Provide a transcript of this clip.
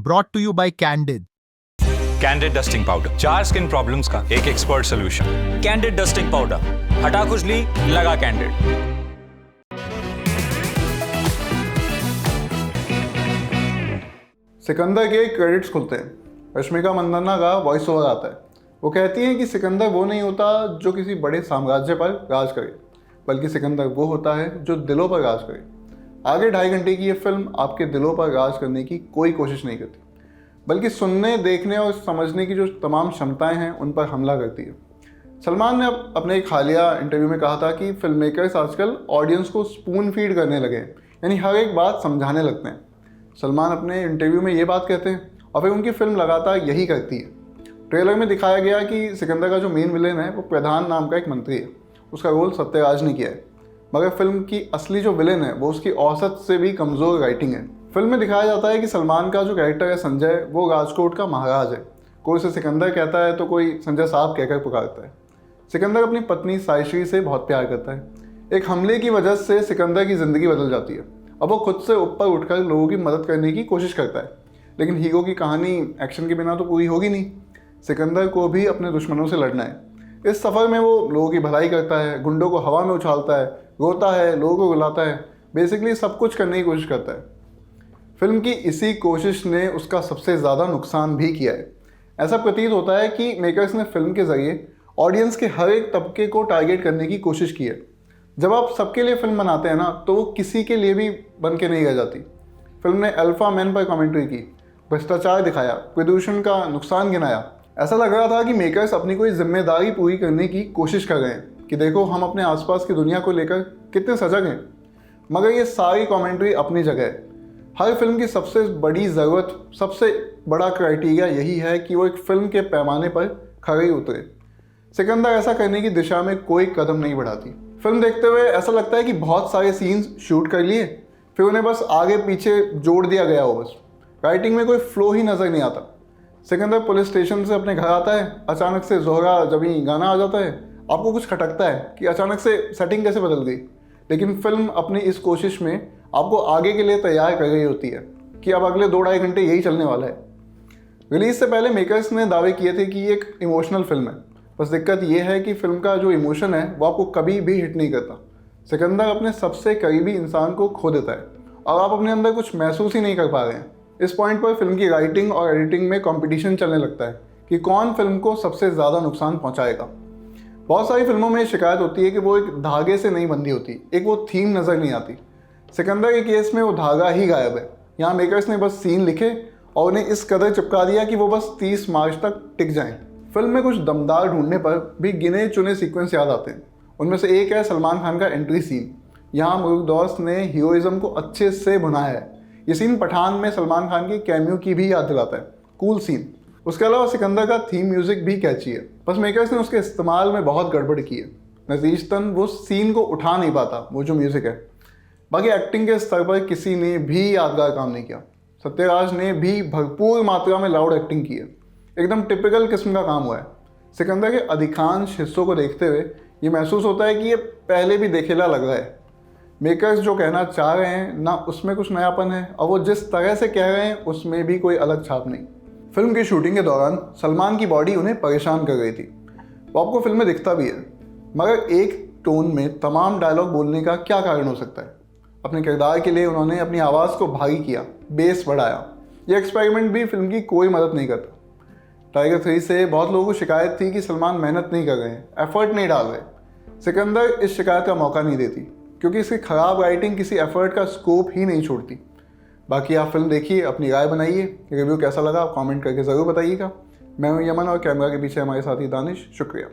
brought to you by Candid. Candid dusting powder, 4 skin problems का एक expert solution. Candid dusting powder, हटा खुजली, लगा कैंडिड। सिकंदर के क्रेडिट्स खुलते हैं। रश्मिका मंदाना का वॉइस ओवर आता है। वो कहती हैं कि सिकंदर वो नहीं होता जो किसी बड़े साम्राज्य पर राज करे, बल्कि सिकंदर वो होता है जो दिलों पर राज करे। आगे 2.5 घंटे की ये फिल्म आपके दिलों पर राज करने की कोई कोशिश नहीं करती, बल्कि सुनने, देखने और समझने की जो तमाम क्षमताएं हैं उन पर हमला करती है। सलमान ने अपने एक हालिया इंटरव्यू में कहा था कि फिल्म मेकर्स आजकल ऑडियंस को स्पून फीड करने लगे हैं, यानी हर एक बात समझाने लगते हैं। सलमान अपने इंटरव्यू में ये बात कहते हैं और फिर उनकी फिल्म लगातार यही करती है। ट्रेलर में दिखाया गया कि सिकंदर का जो मेन विलेन है वो प्रधान नाम का एक मंत्री है। उसका रोल सत्यराज ने किया है, मगर फिल्म की असली जो विलेन है वो उसकी औसत से भी कमज़ोर राइटिंग है। फिल्म में दिखाया जाता है कि सलमान का जो कैरेक्टर है संजय, वो राजकोट का महाराज है। कोई उसे सिकंदर कहता है तो कोई संजय साहब कहकर पुकारता है। सिकंदर अपनी पत्नी सायश्री से बहुत प्यार करता है। एक हमले की वजह से सिकंदर की ज़िंदगी बदल जाती है। अब वो खुद से ऊपर उठकर लोगों की मदद करने की कोशिश करता है, लेकिन हीरो की कहानी एक्शन के बिना तो पूरी होगी नहीं। सिकंदर को भी अपने दुश्मनों से लड़ना है। इस सफ़र में वो लोगों की भलाई करता है, गुंडों को हवा में उछालता है, रोता है, लोगों को रुलाता है, बेसिकली सब कुछ करने की कोशिश करता है। फिल्म की इसी कोशिश ने उसका सबसे ज़्यादा नुकसान भी किया है। ऐसा प्रतीत होता है कि मेकर्स ने फिल्म के ज़रिए ऑडियंस के हर एक तबके को टारगेट करने की कोशिश की है। जब आप सबके लिए फिल्म बनाते हैं ना, तो वो किसी के लिए भी बन के नहीं रह जाती। फिल्म ने अल्फा मैन पर कमेंट्री की, भ्रष्टाचार दिखाया, प्रदूषण का नुकसान गिनाया। ऐसा लग रहा था कि मेकर्स अपनी कोई जिम्मेदारी पूरी करने की कोशिश कर रहे हैं कि देखो हम अपने आसपास की दुनिया को लेकर कितने सजग हैं। मगर ये सारी कमेंट्री अपनी जगह है। हर फिल्म की सबसे बड़ी ज़रूरत, सबसे बड़ा क्राइटेरिया यही है कि वो एक फ़िल्म के पैमाने पर खरी उतरे। सिकंदर ऐसा करने की दिशा में कोई कदम नहीं बढ़ाती। फिल्म देखते हुए ऐसा लगता है कि बहुत सारे सीन्स शूट कर लिए, फिर उन्हें बस आगे पीछे जोड़ दिया गया हो। बस राइटिंग में कोई फ्लो ही नज़र नहीं आता। सिकंदर पुलिस स्टेशन से अपने घर आता है, अचानक से जोहरा जबी गाना आ जाता है। आपको कुछ खटकता है कि अचानक से सेटिंग कैसे बदल गई, लेकिन फिल्म अपनी इस कोशिश में आपको आगे के लिए तैयार कर रही होती है कि अब अगले 2-2.5 घंटे यही चलने वाला है। रिलीज़ से पहले मेकर्स ने दावे किए थे कि ये एक इमोशनल फिल्म है। बस दिक्कत ये है कि फिल्म का जो इमोशन है वो आपको कभी भी हिट नहीं करता। सिकंदर अपने सबसे करीबी इंसान को खो देता है और आप अपने अंदर कुछ महसूस ही नहीं कर पा रहे हैं। इस पॉइंट पर फिल्म की राइटिंग और एडिटिंग में कंपटीशन चलने लगता है कि कौन फिल्म को सबसे ज़्यादा नुकसान पहुंचाएगा। बहुत सारी फिल्मों में शिकायत होती है कि वो एक धागे से नहीं बंधी होती, एक वो थीम नज़र नहीं आती। सिकंदर के केस में वो धागा ही गायब है। यहाँ मेकर्स ने बस सीन लिखे और उन्हें इस कदर चिपका दिया कि वो बस 30 मार्च तक टिक जाएं। फिल्म में कुछ दमदार ढूंढने पर भी गिने चुने सीक्वेंस याद आते हैं। उनमें से एक है सलमान खान का एंट्री सीन। यहाँ मुरुगदौस ने हीरोइज्म को अच्छे से भुनाया है। ये सीन पठान में सलमान खान की कैमियो की भी याद दिलाता है। Cool scene. उसके अलावा सिकंदर का थीम म्यूजिक भी कैची है, बस मेकर्स ने उसके इस्तेमाल में बहुत गड़बड़ की है। नतीजतन वो सीन को उठा नहीं पाता, वो जो म्यूजिक है। बाकी एक्टिंग के स्तर पर किसी ने भी यादगार काम नहीं किया। सत्यराज ने भी भरपूर मात्रा में लाउड एक्टिंग की है। एकदम टिपिकल किस्म का काम हुआ है। सिकंदर के अधिकांश हिस्सों को देखते हुए ये महसूस होता है कि ये पहले भी देखेला लग रहा है। मेकर्स जो कहना चाह रहे हैं ना, उसमें कुछ नयापन है, और वो जिस तरह से कह रहे हैं उसमें भी कोई अलग छाप नहीं। फिल्म की शूटिंग के दौरान सलमान की बॉडी उन्हें परेशान कर रही थी। वो आपको फिल्म में दिखता भी है, मगर एक टोन में तमाम डायलॉग बोलने का क्या कारण हो सकता है? अपने किरदार के लिए उन्होंने अपनी आवाज़ को भारी किया, बेस बढ़ाया। ये एक्सपेरिमेंट भी फिल्म की कोई मदद नहीं करता। टाइगर 3 से बहुत लोगों को शिकायत थी कि सलमान मेहनत नहीं कर रहे हैं, एफर्ट नहीं डाल रहे। सिकंदर इस शिकायत का मौका नहीं देती, क्योंकि इसकी ख़राब राइटिंग किसी एफर्ट का स्कोप ही नहीं छोड़ती। बाकी आप फिल्म देखिए, अपनी राय बनाइए। रिव्यू कैसा लगा आप कमेंट करके ज़रूर बताइएगा। मैं हूं यमन और कैमरा के पीछे हमारे साथी दानिश। शुक्रिया।